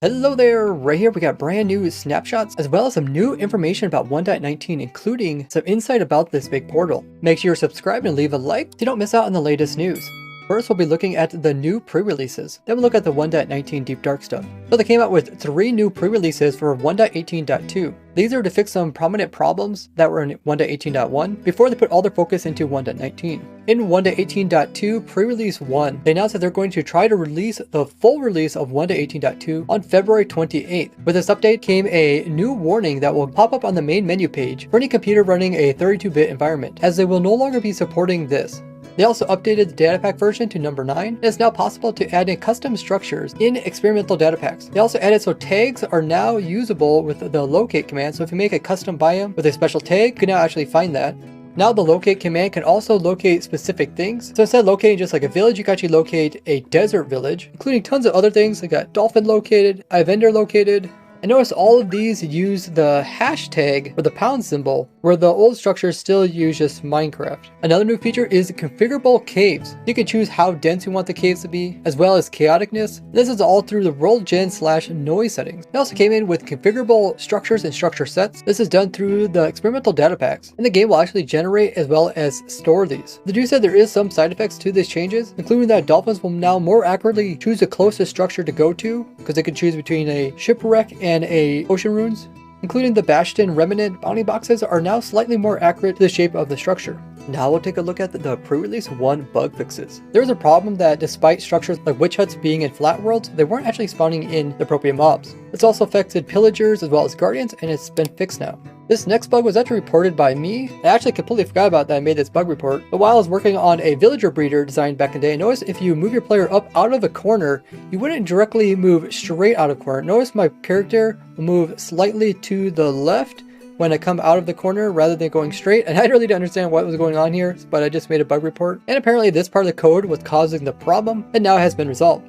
Hello there, right here we got brand new snapshots as well as some new information about 1.19, including some insight about this big portal. Make sure you're subscribed and leave a like so you don't miss out on the latest news. First, we'll be looking at the new pre-releases. Then we'll look at the 1.19 Deep Dark stuff. So they came out with 3 new pre-releases for 1.18.2. These are to fix some prominent problems that were in 1.18.1 before they put all their focus into 1.19. In 1.18.2 pre-release 1, they announced that they're going to try to release the full release of 1.18.2 on February 28th. With this update came a new warning that will pop up on the main menu page for any computer running a 32-bit environment, as they will no longer be supporting this. They also updated the data pack version to number 9, and it's now possible to add in custom structures in experimental data packs. They also added so tags are now usable with the locate command, so if you make a custom biome with a special tag, you can now actually find that. Now the locate command can also locate specific things. So instead of locating just like a village, you can actually locate a desert village, including tons of other things. I got dolphin located, I vendor located. And notice all of these use the hashtag or the pound symbol, where the old structures still use just Minecraft. Another new feature is configurable caves. You can choose how dense you want the caves to be, as well as chaoticness. This is all through the world-gen/noise settings. It also came in with configurable structures and structure sets. This is done through the experimental data packs, and the game will actually generate as well as store these. The dude said there is some side effects to these changes, including that dolphins will now more accurately choose the closest structure to go to, because they can choose between a shipwreck and a ocean ruins. Including the Bastion Remnant bounty boxes are now slightly more accurate to the shape of the structure. Now we'll take a look at the pre-release 1 bug fixes. There was a problem that despite structures like witch huts being in flat worlds, they weren't actually spawning in the appropriate mobs. It's also affected pillagers as well as guardians, and it's been fixed now. This next bug was actually reported by me. I actually completely forgot about that I made this bug report, but while I was working on a villager breeder design back in the day, notice if you move your player up out of a corner, you wouldn't directly move straight out of corner. Notice my character will move slightly to the left when I come out of the corner rather than going straight, and I really didn't understand what was going on here, but I just made a bug report. And apparently this part of the code was causing the problem, and now it has been resolved.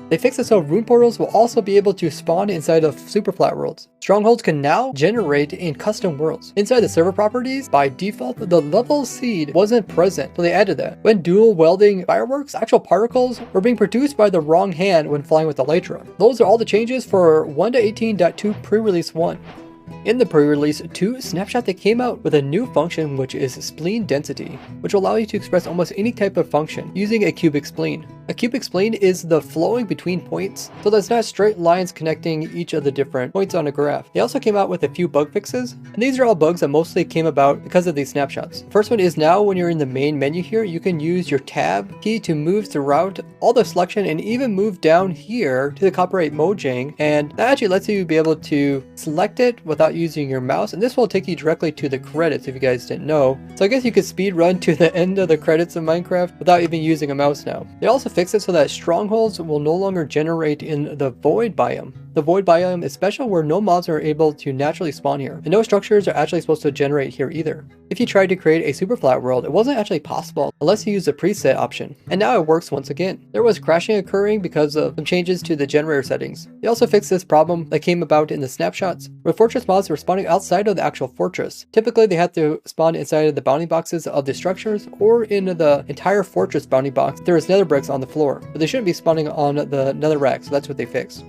They fixed it so rune portals will also be able to spawn inside of super flat worlds. Strongholds can now generate in custom worlds. Inside the server properties, by default, the level seed wasn't present, so they added that. When dual welding fireworks, actual particles were being produced by the wrong hand when flying with Elytra. Those are all the changes for 1.18.2 pre-release 1. In the pre-release 2 snapshot, they came out with a new function which is spleen density, which will allow you to express almost any type of function using a cubic spleen. A cubic spleen is the flowing between points, so there's not straight lines connecting each of the different points on a graph. They also came out with a few bug fixes, and these are all bugs that mostly came about because of these snapshots. First one is now when you're in the main menu here, you can use your tab key to move throughout all the selection and even move down here to the copyright Mojang, and that actually lets you be able to select it without using your mouse, and this will take you directly to the credits if you guys didn't know. So I guess you could speed run to the end of the credits of Minecraft without even using a mouse now. They also fixed it so that strongholds will no longer generate in the void biome. The void biome is special where no mobs are able to naturally spawn here, and no structures are actually supposed to generate here either. If you tried to create a super flat world, it wasn't actually possible unless you use the preset option, and now it works once again. There was crashing occurring because of some changes to the generator settings. They also fixed this problem that came about in the snapshots, where fortress mobs were spawning outside of the actual fortress. Typically they had to spawn inside of the bounty boxes of the structures or in the entire fortress bounty box. There was nether bricks on the floor, but they shouldn't be spawning on the nether rack, so that's what they fixed.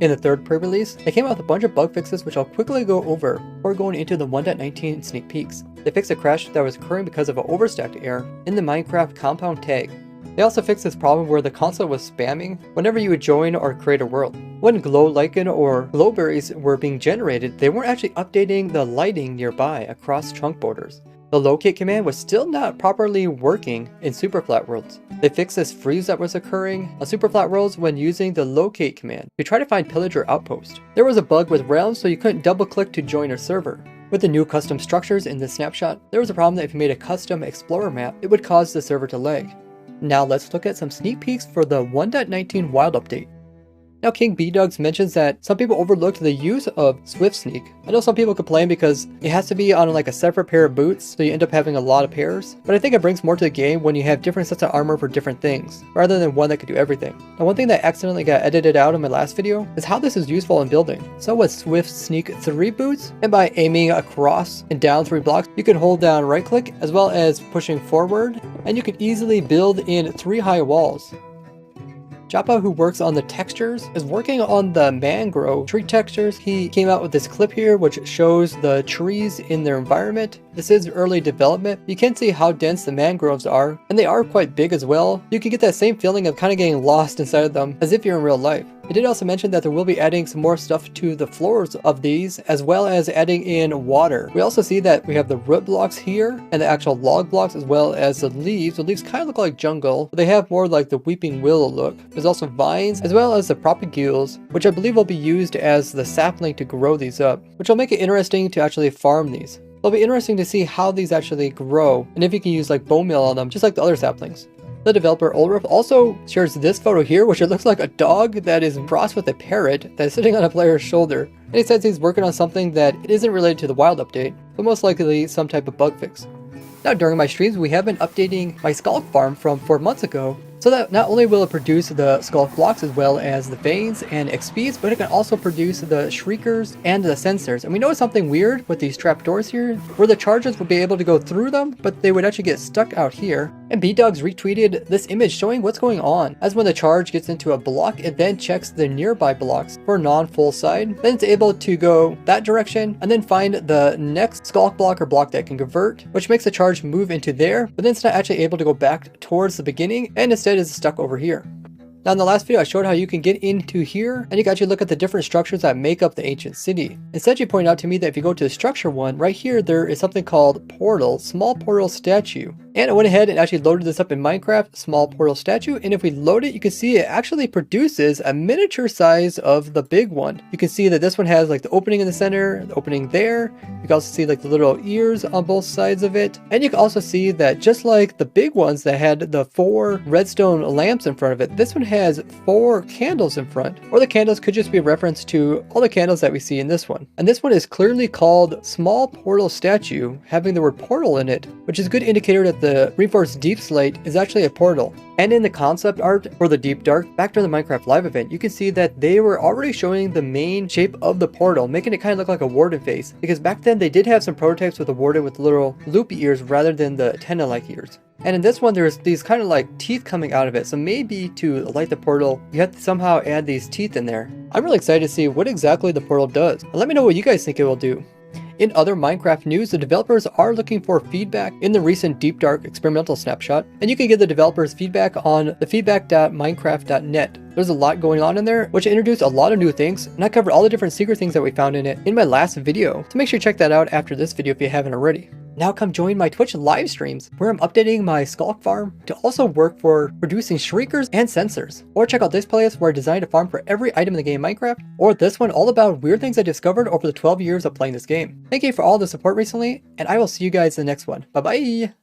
In the third pre-release, they came out with a bunch of bug fixes which I'll quickly go over before going into the 1.19 sneak peeks. They fixed a crash that was occurring because of an overstacked error in the Minecraft compound tag. They also fixed this problem where the console was spamming whenever you would join or create a world. When glow lichen or glowberries were being generated, they weren't actually updating the lighting nearby across chunk borders. The locate command was still not properly working in super flat worlds. They fixed this freeze that was occurring on super flat worlds when using the locate command to try to find pillager outpost. There was a bug with realms, so you couldn't double click to join a server. With the new custom structures in this snapshot, there was a problem that if you made a custom explorer map, it would cause the server to lag. Now let's look at some sneak peeks for the 1.19 wild update. Now King B-Dugs mentions that some people overlooked the use of Swift Sneak. I know some people complain because it has to be on like a separate pair of boots, so you end up having a lot of pairs. But I think it brings more to the game when you have different sets of armor for different things, rather than one that could do everything. Now one thing that accidentally got edited out in my last video is how this is useful in building. So with Swift Sneak 3 boots, and by aiming across and down 3 blocks, you can hold down right click as well as pushing forward, and you can easily build in 3 high walls. Japa, who works on the textures, is working on the mangrove tree textures. He came out with this clip here which shows the trees in their environment. This is early development. You can see how dense the mangroves are, and they are quite big as well. You can get that same feeling of kind of getting lost inside of them as if you're in real life. I did also mention that there will be adding some more stuff to the floors of these, as well as adding in water. We also see that we have the root blocks here, and the actual log blocks, as well as the leaves. The leaves kind of look like jungle, but they have more like the weeping willow look. There's also vines, as well as the propagules, which I believe will be used as the sapling to grow these up, which will make it interesting to actually farm these. It'll be interesting to see how these actually grow, and if you can use like bone meal on them, just like the other saplings. The developer Ulrich also shares this photo here, which it looks like a dog that is crossed with a parrot that is sitting on a player's shoulder. And he says he's working on something that isn't related to the wild update, but most likely some type of bug fix. Now, during my streams, we have been updating my Sculk farm from 4 months ago, so that not only will it produce the Sculk blocks as well as the veins and XPs, but it can also produce the shriekers and the sensors. And we noticed something weird with these trapdoors here, where the charges would be able to go through them, but they would actually get stuck out here. And B-Dogs retweeted this image showing what's going on, as when the charge gets into a block, it then checks the nearby blocks for non-full side. Then it's able to go that direction, and then find the next Sculk block or block that can convert, which makes the charge move into there, but then it's not actually able to go back towards the beginning, and instead is stuck over here. Now in the last video I showed how you can get into here and you can actually look at the different structures that make up the ancient city. Instead, you pointed out to me that if you go to the structure one, right here there is something called portal, small portal statue. And I went ahead and actually loaded this up in Minecraft, small portal statue, and if we load it, you can see it actually produces a miniature size of the big one. You can see that this one has like the opening in the center, the opening there. You can also see like the little ears on both sides of it. And you can also see that just like the big ones that had the 4 redstone lamps in front of it, this one has 4 candles in front. Or the candles could just be a reference to all the candles that we see in this one. And this one is clearly called small portal statue, having the word portal in it, which is a good indicator that the reinforced deep slate is actually a portal. And in the concept art for the deep dark, back during the Minecraft live event, you can see that they were already showing the main shape of the portal, making it kind of look like a Warden face, because back then they did have some prototypes with a Warden with little loopy ears rather than the antenna-like ears. And in this one, there's these kind of like teeth coming out of it. So maybe to light the portal, you have to somehow add these teeth in there. I'm really excited to see what exactly the portal does. And let me know what you guys think it will do. In other Minecraft news, the developers are looking for feedback in the recent Deep Dark experimental snapshot, and you can get the developers feedback on the feedback.minecraft.net. There's a lot going on in there, which introduced a lot of new things, and I covered all the different secret things that we found in it in my last video, so make sure you check that out after this video if you haven't already. Now come join my Twitch live streams, where I'm updating my Sculk farm to also work for producing shriekers and sensors. Or check out this playlist where I designed a farm for every item in the game Minecraft, or this one all about weird things I discovered over the 12 years of playing this game. Thank you for all the support recently, and I will see you guys in the next one. Bye bye!